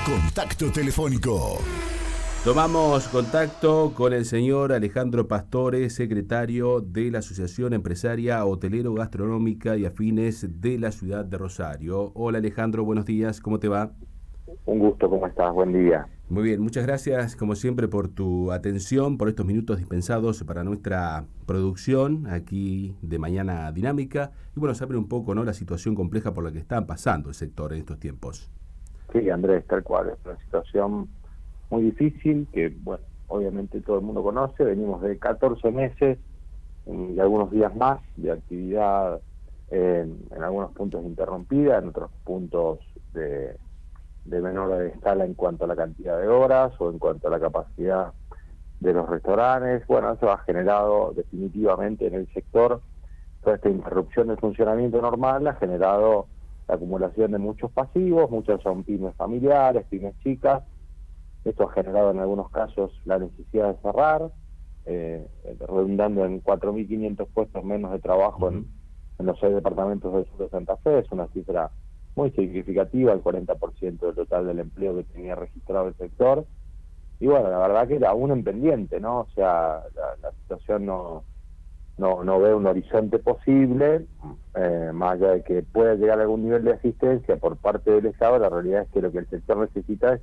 Contacto telefónico. Tomamos contacto con el señor Alejandro Pastore, secretario de la Asociación Empresaria Hotelero Gastronómica y Afines de la ciudad de Rosario. Hola Alejandro, buenos días, ¿cómo te va? Un gusto, ¿cómo estás? Buen día. Muy bien, muchas gracias como siempre por tu atención, por estos minutos dispensados para nuestra producción aquí de Mañana Dinámica. Y bueno, saber un poco, ¿no?, la situación compleja por la que está pasando el sector en estos tiempos. Sí, Andrés, tal cual. Es una situación muy difícil que, bueno, obviamente todo el mundo conoce. Venimos de 14 meses y algunos días más de actividad en algunos puntos interrumpida, en otros puntos de menor escala en cuanto a la cantidad de horas o en cuanto a la capacidad de los restaurantes. Bueno, eso ha generado definitivamente en el sector, toda esta interrupción del funcionamiento normal ha generado la acumulación de muchos pasivos. Muchas son pymes familiares, pymes chicas. Esto ha generado en algunos casos la necesidad de cerrar, redundando en 4.500 puestos menos de trabajo en los 6 departamentos del sur de Santa Fe. Es una cifra muy significativa, el 40% del total del empleo que tenía registrado el sector. Y bueno, la verdad que era aún en pendiente, ¿no? O sea, la situación no ve un horizonte posible, más allá de que pueda llegar a algún nivel de asistencia por parte del Estado. La realidad es que lo que el sector necesita es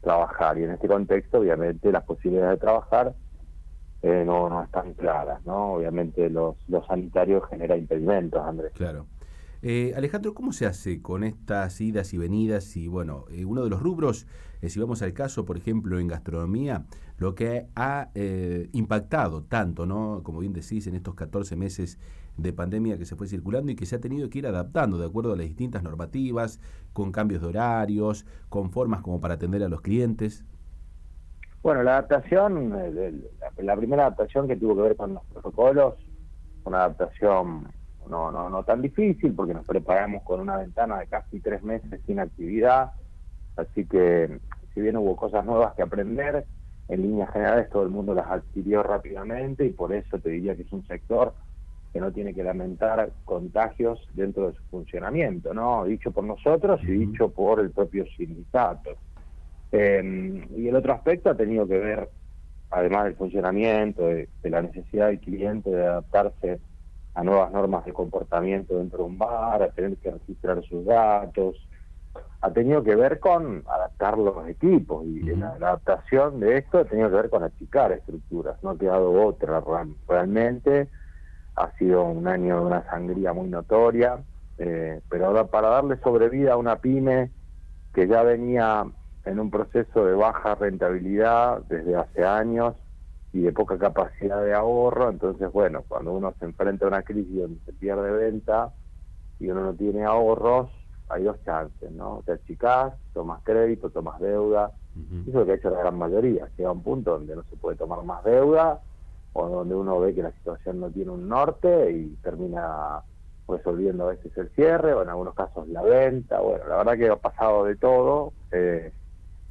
trabajar, y en este contexto obviamente las posibilidades de trabajar no están claras, ¿no? Obviamente los sanitarios generan impedimentos, Andrés. Claro. Alejandro, ¿cómo se hace con estas idas y venidas? Y bueno, uno de los rubros, si vamos al caso, por ejemplo, en gastronomía, lo que ha impactado tanto, ¿no?, como bien decís, en estos 14 meses de pandemia que se fue circulando y que se ha tenido que ir adaptando de acuerdo a las distintas normativas, con cambios de horarios, con formas como para atender a los clientes. Bueno, la adaptación, la primera adaptación que tuvo que ver con los protocolos, una adaptación no tan difícil, porque nos preparamos con una ventana de casi 3 meses sin actividad. Así que, si bien hubo cosas nuevas que aprender, en líneas generales todo el mundo las adquirió rápidamente, y por eso te diría que es un sector que no tiene que lamentar contagios dentro de su funcionamiento, ¿no? Dicho por nosotros y dicho por el propio sindicato. Y el otro aspecto ha tenido que ver, además del funcionamiento, de la necesidad del cliente de adaptarse a nuevas normas de comportamiento dentro de un bar, a tener que registrar sus datos. Ha tenido que ver con adaptar los equipos, y la adaptación de esto ha tenido que ver con achicar estructuras. No ha quedado otra realmente. Ha sido un año de una sangría muy notoria, pero ahora, para darle sobrevida a una pyme que ya venía en un proceso de baja rentabilidad desde hace años y de poca capacidad de ahorro, entonces, bueno, cuando uno se enfrenta a una crisis donde se pierde venta y uno no tiene ahorros, hay dos chances, ¿no? Te achicás, tomas crédito, tomas deuda. Eso es lo que ha hecho la gran mayoría. Llega a un punto donde no se puede tomar más deuda, o donde uno ve que la situación no tiene un norte y termina resolviendo a veces el cierre, o en algunos casos la venta. Bueno, la verdad que ha pasado de todo.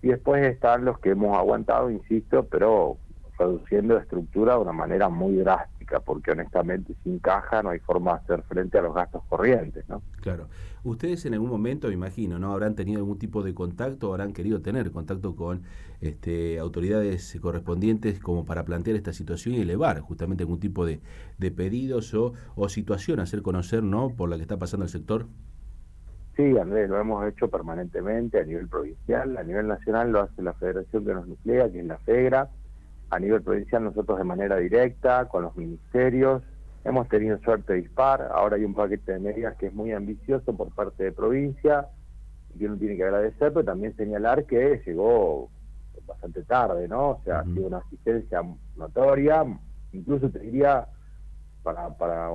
Y después están los que hemos aguantado, insisto, pero reduciendo la estructura de una manera muy drástica, porque honestamente sin caja no hay forma de hacer frente a los gastos corrientes, ¿no? Claro. Ustedes en algún momento, me imagino, ¿no?, habrán tenido algún tipo de contacto, o habrán querido tener contacto con autoridades correspondientes como para plantear esta situación y elevar justamente algún tipo de pedidos o situación a hacer conocer, ¿no?, por la que está pasando el sector. Sí, Andrés, lo hemos hecho permanentemente a nivel provincial. A nivel nacional lo hace la federación que nos nuclea, que es la FEGRA. A nivel provincial nosotros de manera directa, con los ministerios. Hemos tenido suerte dispar. Ahora hay un paquete de medidas que es muy ambicioso por parte de provincia, y que uno tiene que agradecer, pero también señalar que llegó bastante tarde, ¿no? O sea, ha sido una asistencia notoria, incluso te diría, para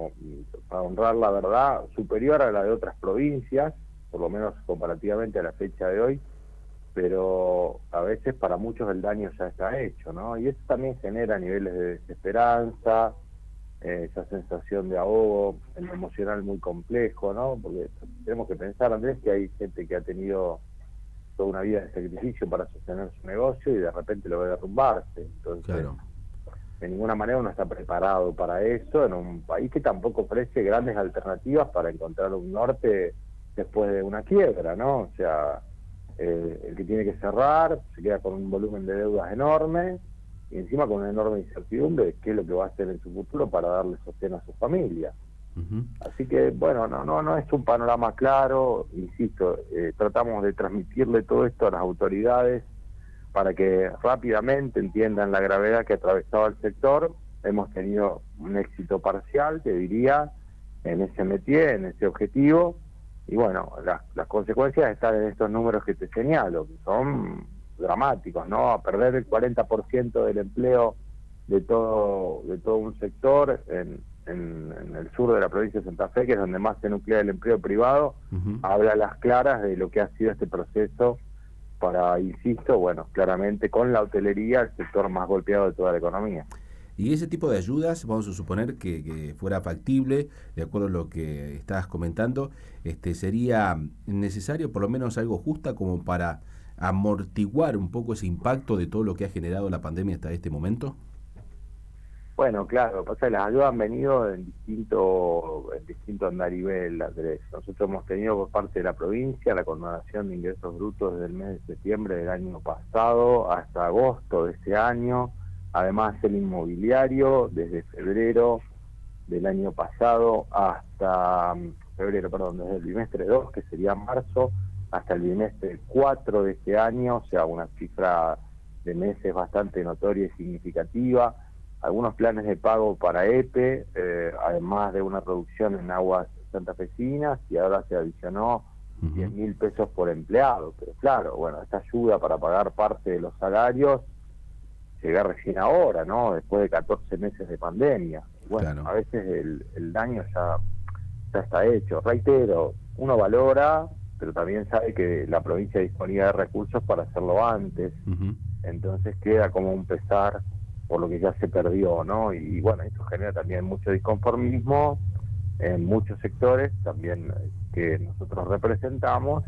honrar la verdad, superior a la de otras provincias, por lo menos comparativamente a la fecha de hoy, pero a veces para muchos el daño ya está hecho, ¿no? Y eso también genera niveles de desesperanza, esa sensación de ahogo en lo emocional muy complejo, ¿no? Porque tenemos que pensar, Andrés, que hay gente que ha tenido toda una vida de sacrificio para sostener su negocio y de repente lo ve derrumbarse. Entonces, Claro. de ninguna manera uno está preparado para eso en un país que tampoco ofrece grandes alternativas para encontrar un norte después de una quiebra, ¿no? O sea, el que tiene que cerrar se queda con un volumen de deudas enorme y encima con una enorme incertidumbre de qué es lo que va a hacer en su futuro para darle sostén a su familia. Así que, bueno, no es un panorama claro, insisto, tratamos de transmitirle todo esto a las autoridades para que rápidamente entiendan la gravedad que atravesaba el sector. Hemos tenido un éxito parcial, te diría, en ese métier, en ese objetivo, y bueno, las consecuencias están en estos números que te señalo, que son dramáticos, ¿no? A perder el 40% del empleo de todo un sector en el sur de la provincia de Santa Fe, que es donde más se nuclea el empleo privado, habla a las claras de lo que ha sido este proceso para, insisto, bueno, claramente con la hotelería, el sector más golpeado de toda la economía. Y ese tipo de ayudas, vamos a suponer que fuera factible, de acuerdo a lo que estabas comentando, sería necesario por lo menos algo justa como para amortiguar un poco ese impacto de todo lo que ha generado la pandemia hasta este momento. Bueno, claro, pasa que las ayudas han venido en distinto andarivel, Andrés. Nosotros hemos tenido por parte de la provincia la condonación de ingresos brutos desde el mes de septiembre del año pasado hasta agosto de este año, además el inmobiliario desde febrero del año pasado hasta desde el bimestre 2, que sería marzo, hasta el bimestre 4 de este año, o sea, una cifra de meses bastante notoria y significativa. Algunos planes de pago para EPE, además de una reducción en aguas santafesinas, y ahora se adicionó 10.000 pesos por empleado. Pero claro, bueno, esta ayuda para pagar parte de los salarios llega recién ahora, ¿no? Después de 14 meses de pandemia. Bueno, claro, a veces el daño ya está hecho. Reitero, uno valora, pero también sabe que la provincia disponía de recursos para hacerlo antes. Entonces queda como un pesar por lo que ya se perdió, ¿no? Y bueno, esto genera también mucho disconformismo en muchos sectores, también que nosotros representamos,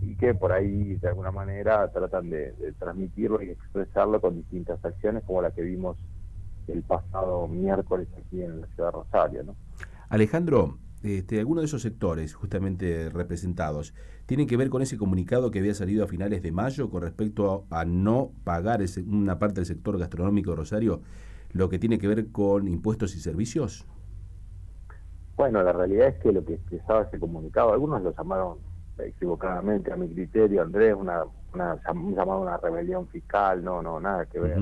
y que por ahí de alguna manera tratan de transmitirlo y expresarlo con distintas acciones, como la que vimos el pasado miércoles aquí en la ciudad de Rosario, ¿no? Alejandro, algunos de esos sectores justamente representados tienen que ver con ese comunicado que había salido a finales de mayo con respecto a no pagar una parte del sector gastronómico de Rosario, lo que tiene que ver con impuestos y servicios. Bueno, la realidad es que lo que expresaba ese comunicado, algunos lo llamaron equivocadamente, a mi criterio, Andrés, un llamado una rebelión fiscal, no, nada que ver.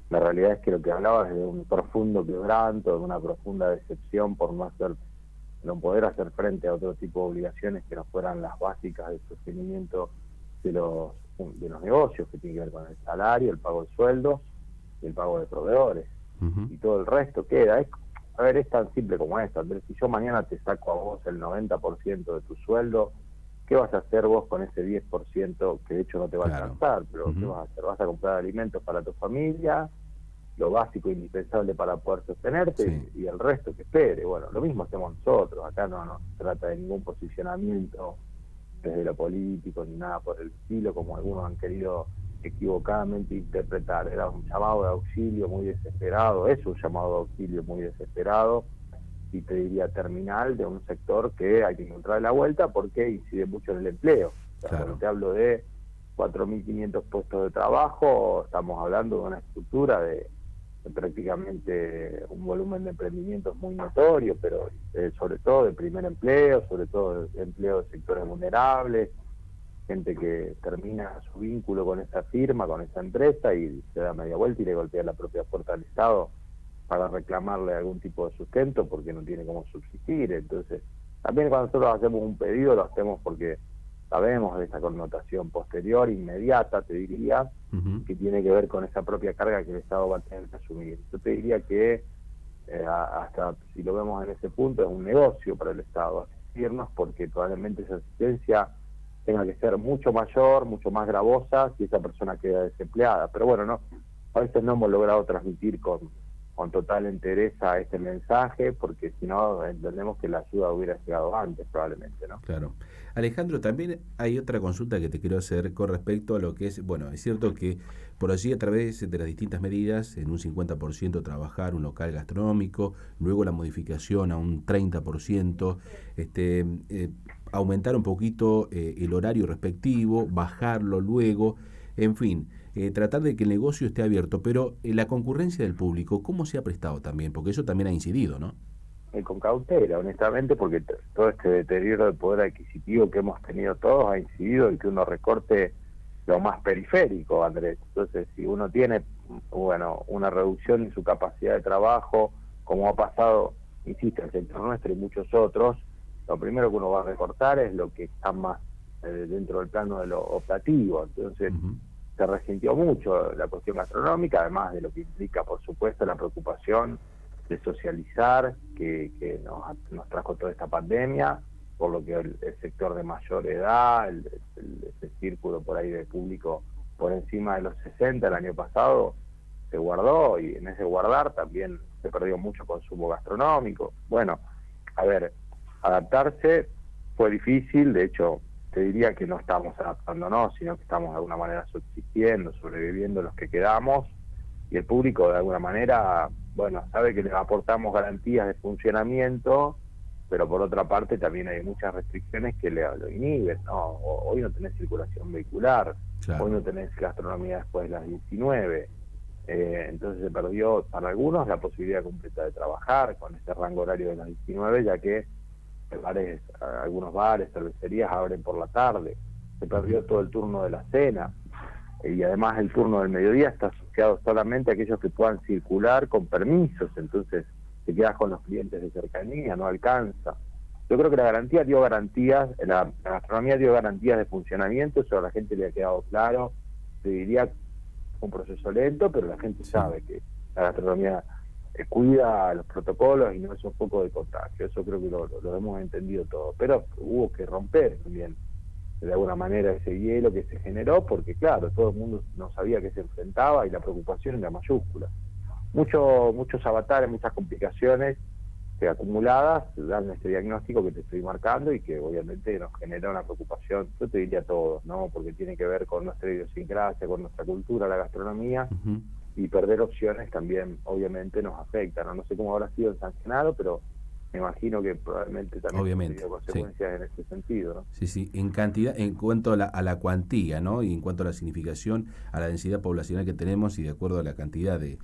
La realidad es que lo que hablaba es de un profundo quebranto, de una profunda decepción por no poder hacer frente a otro tipo de obligaciones que no fueran las básicas del sostenimiento de los negocios, que tienen que ver con el salario, el pago de sueldos y el pago de proveedores. Y todo el resto queda. Es tan simple como esto, Andrés. Si yo mañana te saco a vos el 90% de tu sueldo, ¿qué vas a hacer vos con ese 10% que de hecho no te va a alcanzar? Pero ¿qué vas a hacer? ¿Vas a comprar alimentos para tu familia? Lo básico e indispensable para poder sostenerte, y el resto que espere. Bueno, lo mismo hacemos nosotros. Acá no se trata de ningún posicionamiento desde lo político ni nada por el estilo, como algunos han querido equivocadamente interpretar. Era un llamado de auxilio muy desesperado, es un llamado de auxilio muy desesperado, y te diría terminal, de un sector que hay que encontrar la vuelta porque incide mucho en el empleo. O sea, cuando te hablo de 4.500 puestos de trabajo, estamos hablando de una estructura de prácticamente un volumen de emprendimientos muy notorio, pero sobre todo de primer empleo, sobre todo de empleo de sectores vulnerables, gente que termina su vínculo con esa firma, con esa empresa, y se da media vuelta y le golpea la propia puerta al Estado para reclamarle algún tipo de sustento porque no tiene cómo subsistir. Entonces, también cuando nosotros hacemos un pedido, lo hacemos porque sabemos de esa connotación posterior, inmediata, te diría, que tiene que ver con esa propia carga que el Estado va a tener que asumir. Yo te diría que, hasta si lo vemos en ese punto, es un negocio para el Estado asistirnos, porque probablemente esa asistencia tenga que ser mucho mayor, mucho más gravosa si esa persona queda desempleada. Pero bueno, a veces no hemos logrado transmitir con total entereza este mensaje, porque si no entendemos que la ayuda hubiera llegado antes probablemente, ¿no? Claro. Alejandro, también hay otra consulta que te quiero hacer con respecto a lo que es, bueno, es cierto que por allí a través de las distintas medidas, en un 50% trabajar un local gastronómico, luego la modificación a un 30%, aumentar un poquito el horario respectivo, bajarlo luego, en fin, tratar de que el negocio esté abierto, pero la concurrencia del público, ¿cómo se ha prestado también? Porque eso también ha incidido, ¿no? Con cautela, honestamente, porque todo este deterioro de poder adquisitivo que hemos tenido todos ha incidido en que uno recorte lo más periférico, Andrés. Entonces, si uno tiene, bueno, una reducción en su capacidad de trabajo, como ha pasado, insisto, en el sector nuestro y muchos otros, lo primero que uno va a recortar es lo que está más dentro del plano de lo optativo. Entonces, se resintió mucho la cuestión gastronómica, además de lo que implica, por supuesto, la preocupación de socializar que nos trajo toda esta pandemia, por lo que el sector de mayor edad, ese círculo por ahí de público por encima de los 60 el año pasado, se guardó, y en ese guardar también se perdió mucho consumo gastronómico. Bueno, a ver, adaptarse fue difícil, de hecho te diría que no estamos adaptándonos, sino que estamos de alguna manera subsistiendo, sobreviviendo los que quedamos, y el público de alguna manera, bueno, sabe que le aportamos garantías de funcionamiento, pero por otra parte también hay muchas restricciones que lo inhiben, ¿no? Hoy no tenés circulación vehicular, claro. Hoy no tenés gastronomía después de las 19, entonces se perdió para algunos la posibilidad completa de trabajar con este rango horario de las 19, ya que algunos bares, cervecerías abren por la tarde, se perdió todo el turno de la cena, y además el turno del mediodía está asociado solamente a aquellos que puedan circular con permisos, entonces te quedas con los clientes de cercanía, no alcanza. Yo creo que la gastronomía dio garantías de funcionamiento, eso a la gente le ha quedado claro, te diría un proceso lento, pero la gente sabe que la gastronomía cuida los protocolos y no es un foco de contagio, eso creo que lo hemos entendido todo, pero hubo que romper también de alguna manera ese hielo que se generó, porque claro, todo el mundo no sabía qué se enfrentaba y la preocupación era mayúscula. Muchos avatares, muchas complicaciones que acumuladas dan este diagnóstico que te estoy marcando y que obviamente nos genera una preocupación, yo te diría a todos, ¿no? Porque tiene que ver con nuestra idiosincrasia, con nuestra cultura, la gastronomía, y perder opciones también obviamente nos afecta, ¿no? No sé cómo habrá sido sancionado, pero me imagino que probablemente también ha tenido consecuencias en ese sentido, ¿no? Sí, en cantidad, en cuanto a la cuantía, ¿no? Y en cuanto a la significación, a la densidad poblacional que tenemos y de acuerdo a la cantidad de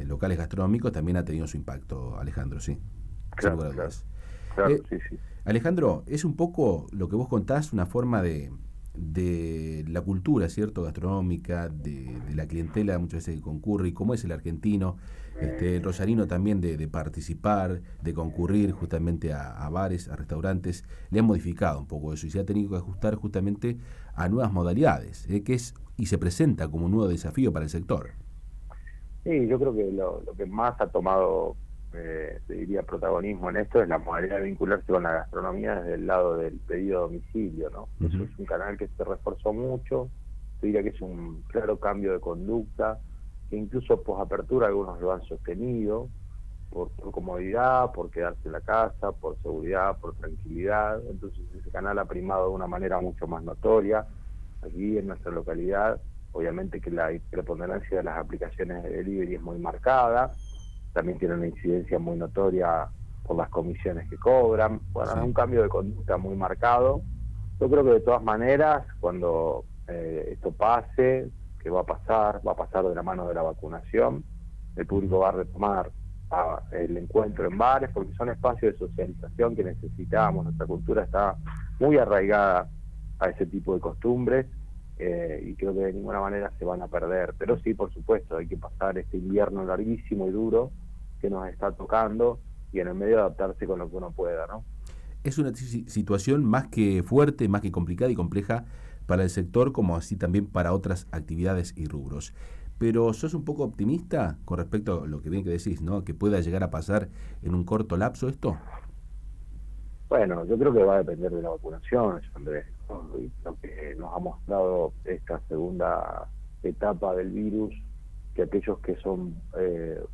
locales gastronómicos, también ha tenido su impacto, Alejandro, sí. Claro, sí. Alejandro, es un poco lo que vos contás, una forma de la cultura, ¿cierto?, gastronómica, de la clientela muchas veces que concurre, y cómo es el argentino, el rosarino también de participar, de concurrir justamente a bares, a restaurantes, le han modificado un poco eso y se ha tenido que ajustar justamente a nuevas modalidades, y se presenta como un nuevo desafío para el sector. Sí, yo creo que lo que más ha tomado, te diría, protagonismo en esto es la modalidad de vincularse con la gastronomía desde el lado del pedido a domicilio, ¿no? Eso es un canal que se reforzó mucho, te diría que es un claro cambio de conducta, que incluso posapertura algunos lo han sostenido, por comodidad, por quedarse en la casa, por seguridad, por tranquilidad. Entonces ese canal ha primado de una manera mucho más notoria. Aquí en nuestra localidad, obviamente que la preponderancia de las aplicaciones de delivery es muy marcada, también tiene una incidencia muy notoria por las comisiones que cobran. Bueno, es un cambio de conducta muy marcado. Yo creo que de todas maneras, cuando esto pase, que va a pasar de la mano de la vacunación, el público va a retomar el encuentro en bares, porque son espacios de socialización que necesitamos. Nuestra cultura está muy arraigada a ese tipo de costumbres, y creo que de ninguna manera se van a perder, pero sí, por supuesto, hay que pasar este invierno larguísimo y duro que nos está tocando y en el medio adaptarse con lo que uno pueda, ¿no? Es una situación más que fuerte, más que complicada y compleja para el sector, como así también para otras actividades y rubros. Pero ¿sos un poco optimista con respecto a lo que bien que decís, ¿no?, que pueda llegar a pasar en un corto lapso esto? Bueno, yo creo que va a depender de la vacunación, Andrés. Lo que nos ha mostrado esta segunda etapa del virus, que aquellos que son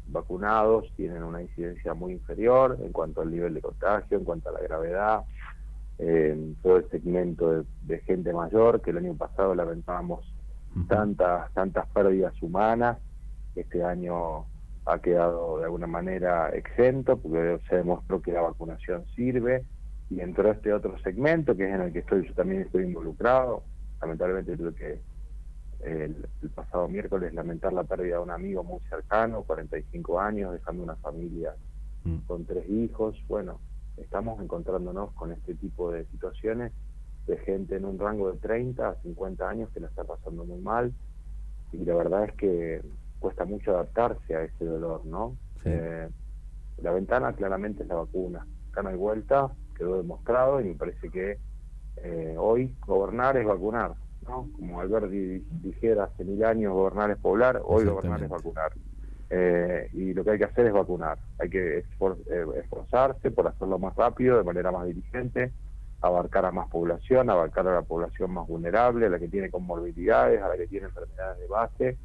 vacunados tienen una incidencia muy inferior en cuanto al nivel de contagio, en cuanto a la gravedad, todo el segmento de gente mayor, que el año pasado lamentábamos tantas pérdidas humanas, este año ha quedado de alguna manera exento, porque se demostró que la vacunación sirve. y entró este otro segmento que es en el que yo también estoy involucrado. Lamentablemente tuve que el pasado miércoles lamentar la pérdida de un amigo muy cercano, 45 años, dejando una familia con 3 hijos. Bueno, estamos encontrándonos con este tipo de situaciones de gente en un rango de 30 a 50 años que la está pasando muy mal, y la verdad es que cuesta mucho adaptarse a ese dolor, ¿no? Sí. La ventana claramente es la vacuna. Acá no hay vuelta, quedó demostrado, y me parece que hoy gobernar es vacunar, ¿no? Como Alberti dijera hace 1000 años, gobernar es poblar, hoy gobernar es vacunar. Y lo que hay que hacer es vacunar. Hay que esforzarse por hacerlo más rápido, de manera más diligente, abarcar a más población, abarcar a la población más vulnerable, a la que tiene comorbilidades, a la que tiene enfermedades de base,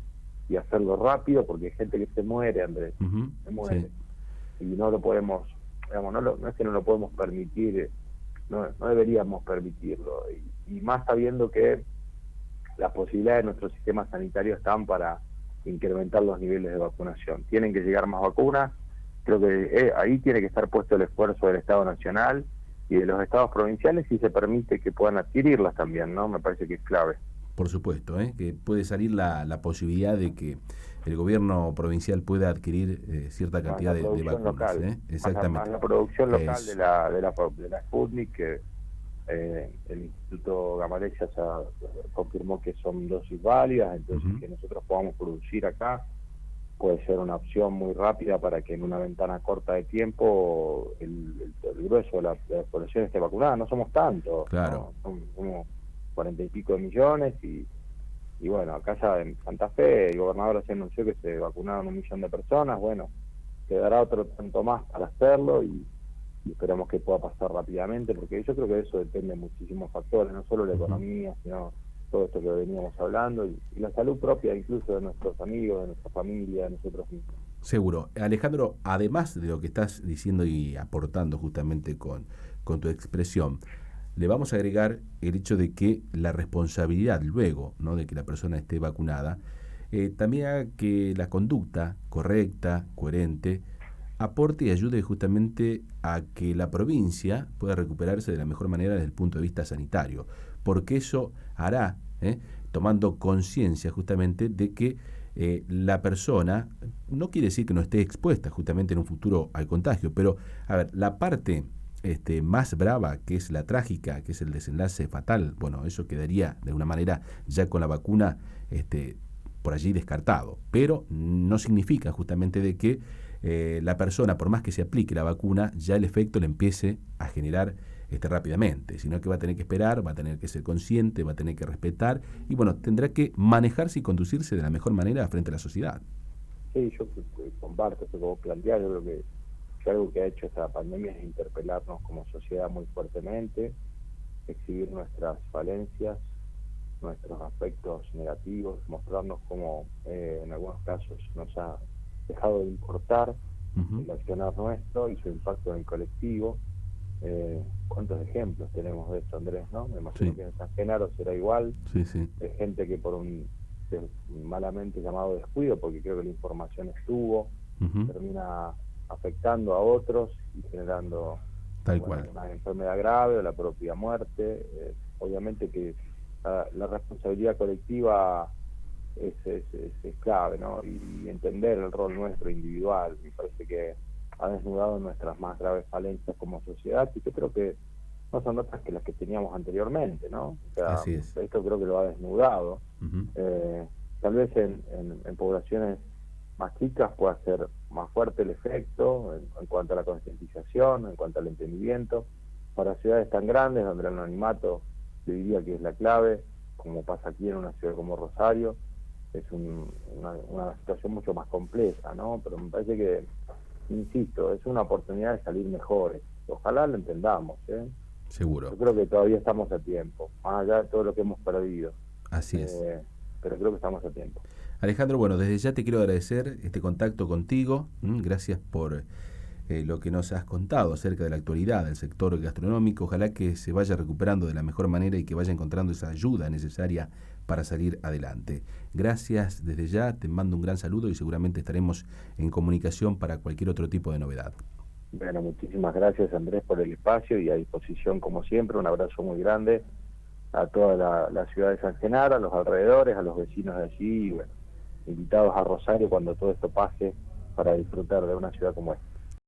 y hacerlo rápido, porque hay gente que se muere, Andrés, se muere. Sí. Y no lo podemos, digamos, no es que no lo podemos permitir, no deberíamos permitirlo, y más sabiendo que las posibilidades de nuestro sistema sanitario están para incrementar los niveles de vacunación. Tienen que llegar más vacunas. Creo que ahí tiene que estar puesto el esfuerzo del Estado Nacional y de los estados provinciales, si se permite que puedan adquirirlas también, ¿no? Me parece que es clave. Por supuesto, que puede salir la posibilidad de que el gobierno provincial pueda adquirir cierta cantidad de vacunas. Local, exactamente. Más la producción local de la Sputnik, que el Instituto Gamaleya ya confirmó que son dosis válidas, entonces que nosotros podamos producir acá puede ser una opción muy rápida para que en una ventana corta de tiempo el grueso de la población esté vacunada. No somos tantos, claro, ¿no? Somos 40 y pico de millones, y bueno, acá ya en Santa Fe el gobernador se anunció que se vacunaron 1 millón de personas. Bueno, quedará otro tanto más para hacerlo, y esperamos que pueda pasar rápidamente, porque yo creo que de eso depende de muchísimos factores, no solo la economía, sino todo esto que veníamos hablando, y la salud propia incluso de nuestros amigos, de nuestra familia, de nosotros mismos. Seguro. Alejandro, además de lo que estás diciendo y aportando justamente con tu expresión, le vamos a agregar el hecho de que la responsabilidad luego, ¿no?, de que la persona esté vacunada, también haga que la conducta correcta, coherente, aporte y ayude justamente a que la provincia pueda recuperarse de la mejor manera desde el punto de vista sanitario, porque eso hará, tomando conciencia justamente de que la persona, no quiere decir que no esté expuesta justamente en un futuro al contagio, pero a ver, la parte más brava, que es la trágica, que es el desenlace fatal, bueno, eso quedaría de una manera ya con la vacuna por allí descartado, pero no significa justamente de que la persona, por más que se aplique la vacuna, ya el efecto le empiece a generar rápidamente, sino que va a tener que esperar, va a tener que ser consciente, va a tener que respetar, y bueno, tendrá que manejarse y conducirse de la mejor manera frente a la sociedad. Sí, yo comparto eso que vos planteás. Yo creo que algo que ha hecho esta pandemia es interpelarnos como sociedad muy fuertemente, exhibir nuestras falencias, nuestros aspectos negativos, mostrarnos cómo en algunos casos nos ha dejado de importar el accionar nuestro y su impacto en el colectivo. ¿Cuántos ejemplos tenemos de esto, Andrés, no? Me imagino que en San Genaro será igual. De gente que por un malamente llamado descuido, porque creo que la información estuvo, termina afectando a otros y generando una enfermedad grave o la propia muerte. Obviamente que la responsabilidad colectiva es clave, ¿no? Y entender el rol nuestro individual, me parece que ha desnudado nuestras más graves falencias como sociedad, y yo creo que no son otras que las que teníamos anteriormente, ¿no? O sea, así es. Esto creo que lo ha desnudado. Tal vez en poblaciones más chicas pueda ser más fuerte el efecto en cuanto a la concientización, en cuanto al entendimiento. Para ciudades tan grandes, donde el anonimato, yo diría que es la clave, como pasa aquí en una ciudad como Rosario, es una situación mucho más compleja, ¿no? Pero me parece que, insisto, es una oportunidad de salir mejores. Ojalá lo entendamos, ¿eh? Seguro. Yo creo que todavía estamos a tiempo, más allá de todo lo que hemos perdido. Así es. Pero creo que estamos a tiempo. Alejandro, bueno, desde ya te quiero agradecer este contacto contigo. Gracias por lo que nos has contado acerca de la actualidad del sector gastronómico. Ojalá que se vaya recuperando de la mejor manera y que vaya encontrando esa ayuda necesaria para salir adelante. Gracias desde ya, te mando un gran saludo y seguramente estaremos en comunicación para cualquier otro tipo de novedad. Bueno, muchísimas gracias Andrés por el espacio y a disposición como siempre. Un abrazo muy grande a toda la ciudad de San Genaro, a los alrededores, a los vecinos de allí y bueno, invitados a Rosario cuando todo esto pase para disfrutar de una ciudad como esta.